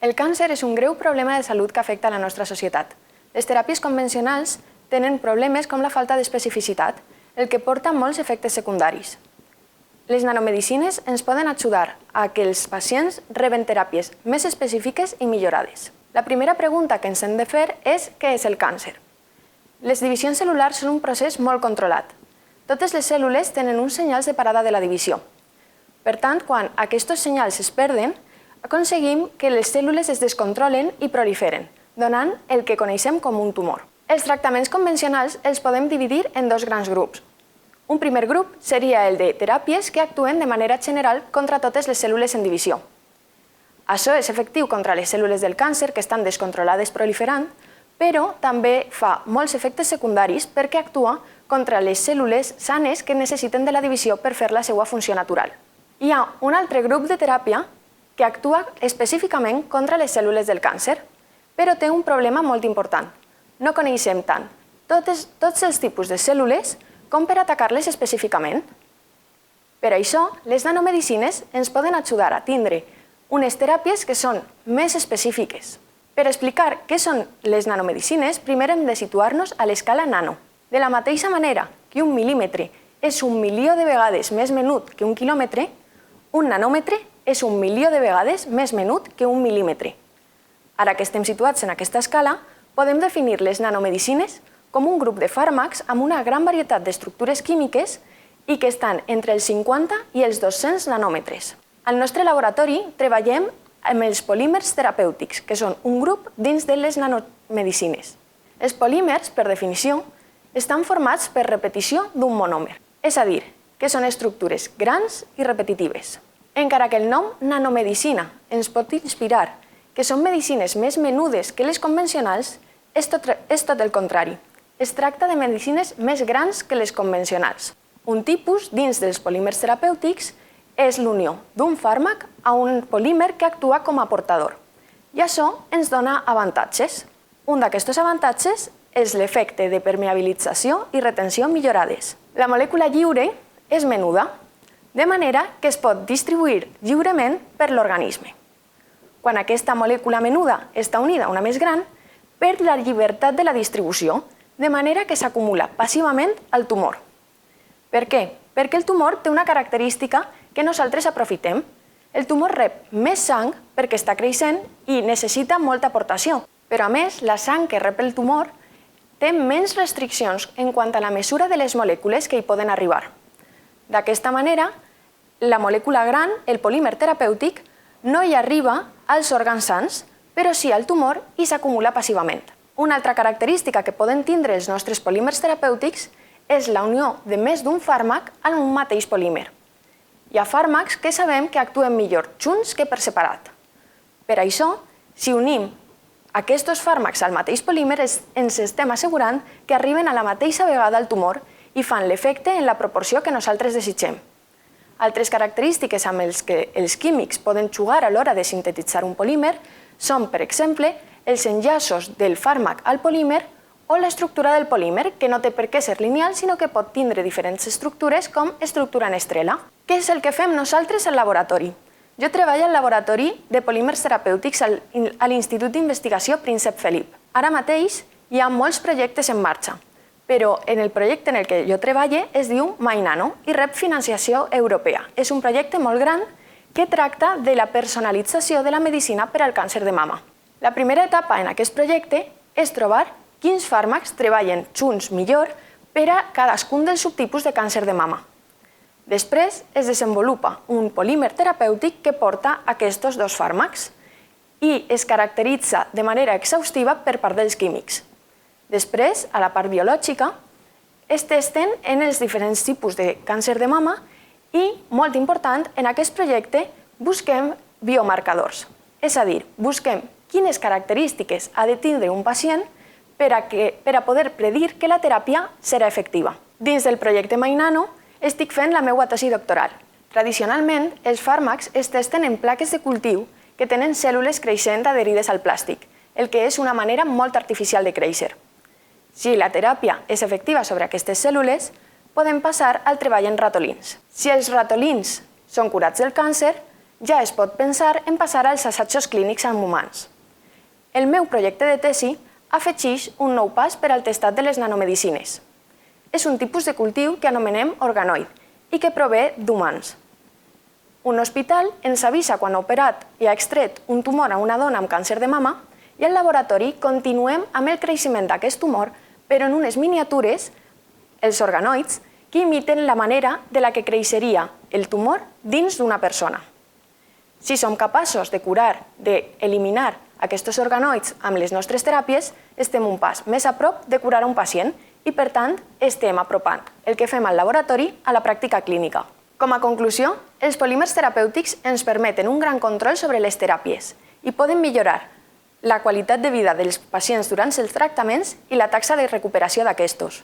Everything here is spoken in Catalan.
El càncer és un greu problema de salut que afecta la nostra societat. Les teràpies convencionals tenen problemes com la falta d'especificitat, el que porta molts efectes secundaris. Les nanomedicines ens poden ajudar a que els pacients reben teràpies més específiques i millorades. La primera pregunta que ens hem de fer és què és el càncer. Les divisions cel·lulars són un procés molt controlat. Totes les cèl·lules tenen uns senyals de parada de la divisió. Per tant, quan aquests senyals es perden, aconseguim que les cèl·lules es descontrolen i proliferen, donant el que coneixem com un tumor. Els tractaments convencionals els podem dividir en dos grans grups. Un primer grup seria el de teràpies que actuen de manera general contra totes les cèl·lules en divisió. Això és efectiu contra les cèl·lules del càncer que estan descontrolades proliferant, però també fa molts efectes secundaris perquè actua contra les cèl·lules sanes que necessiten de la divisió per fer la seva funció natural. Hi ha un altre grup de teràpia que actua específicament contra les cèl·lules del càncer, però té un problema molt important. No coneixem tant tots els tipus de cèl·lules com per atacar-les específicament. Per això, les nanomedicines ens poden ajudar a tindre unes teràpies que són més específiques. Per explicar què són les nanomedicines, primer hem de situar-nos a l'escala nano. De la mateixa manera que un mil·límetre és 1 milió de vegades més menut que un quilòmetre, un nanòmetre és 1 milió de vegades més menut que un mil·límetre. Ara que estem situats en aquesta escala, podem definir les nanomedicines com un grup de fàrmacs amb una gran varietat d'estructures químiques i que estan entre els 50 i els 200 nanòmetres. Al nostre laboratori treballem amb els polímers terapèutics, que són un grup dins de les nanomedicines. Els polímers, per definició, estan formats per repetició d'un monòmer, és a dir, que són estructures grans i repetitives. Encara que el nom nanomedicina ens pot inspirar que són medicines més menudes que les convencionals, és tot el contrari. Es tracta de medicines més grans que les convencionals. Un tipus dins dels polímers terapèutics és l'unió d'un fàrmac a un polímer que actua com a portador. I això ens dona avantatges. Un d'aquests avantatges és l'efecte de permeabilització i retenció millorades. La molècula lliure és menuda, de manera que es pot distribuir lliurement per l'organisme. Quan aquesta molècula menuda està unida a una més gran, perd la llibertat de la distribució, de manera que s'acumula passivament al tumor. Per què? Perquè el tumor té una característica que nosaltres aprofitem. El tumor rep més sang perquè està creixent i necessita molta aportació. Però a més, la sang que rep el tumor té menys restriccions en quant a la mesura de les molècules que hi poden arribar. D'aquesta manera, la molècula gran, el polímer terapèutic, no hi arriba als òrgans sans, però sí al tumor i s'acumula passivament. Una altra característica que poden tindre els nostres polímers terapèutics és la unió de més d'un fàrmac en un mateix polímer. Hi ha fàrmacs que sabem que actuen millor junts que per separat. Per això, si unim aquests fàrmacs al mateix polímer, ens estem assegurant que arriben a la mateixa vegada al tumor i fan l'efecte en la proporció que nosaltres desitgem. Altres característiques amb les que els químics poden jugar a l'hora de sintetitzar un polímer són, per exemple, els enllaços del fàrmac al polímer o l'estructura del polímer, que no té per què ser lineal, sinó que pot tindre diferents estructures com estructura en estrela. Què és el que fem nosaltres al laboratori? Jo treballo al laboratori de polímers terapèutics a l'Institut d'Investigació Príncep Felip. Ara mateix hi ha molts projectes en marxa, però en el projecte en el que jo treballo es diu MyNano i rep financiació europea. És un projecte molt gran que tracta de la personalització de la medicina per al càncer de mama. La primera etapa en aquest projecte és trobar quins fàrmacs treballen junts millor per a cadascun dels subtipus de càncer de mama. Després es desenvolupa un polímer terapèutic que porta aquests dos fàrmacs i es caracteritza de manera exhaustiva per part dels químics. Després, a la part biològica, es testen en els diferents tipus de càncer de mama i, molt important, en aquest projecte busquem biomarcadors. És a dir, busquem quines característiques ha de tindre un pacient per a poder predir que la teràpia serà efectiva. Dins del projecte MyNano estic fent la meva tesi doctoral. Tradicionalment, els fàrmacs es testen en plaques de cultiu que tenen cèl·lules creixent adherides al plàstic, el que és una manera molt artificial de créixer. Si la teràpia és efectiva sobre aquestes cèl·lules, podem passar al treball en ratolins. Si els ratolins són curats del càncer, ja es pot pensar en passar als assajos clínics amb humans. El meu projecte de tesi afegeix un nou pas per al testat de les nanomedicines. És un tipus de cultiu que anomenem organoid i que prové d'humans. Un hospital ens avisa quan ha operat i ha extret un tumor a una dona amb càncer de mama i al laboratori continuem amb el creixement d'aquest tumor, però en unes miniatures, els organoids, que imiten la manera de la que creixeria el tumor dins d'una persona. Si som capaços de curar, d'eliminar aquests organoids amb les nostres teràpies, estem un pas més a prop de curar un pacient i, per tant, estem apropant el que fem al laboratori a la pràctica clínica. Com a conclusió, els polímers terapèutics ens permeten un gran control sobre les teràpies i poden millorar la qualitat de vida dels pacients durant els tractaments i la taxa de recuperació d'aquestos.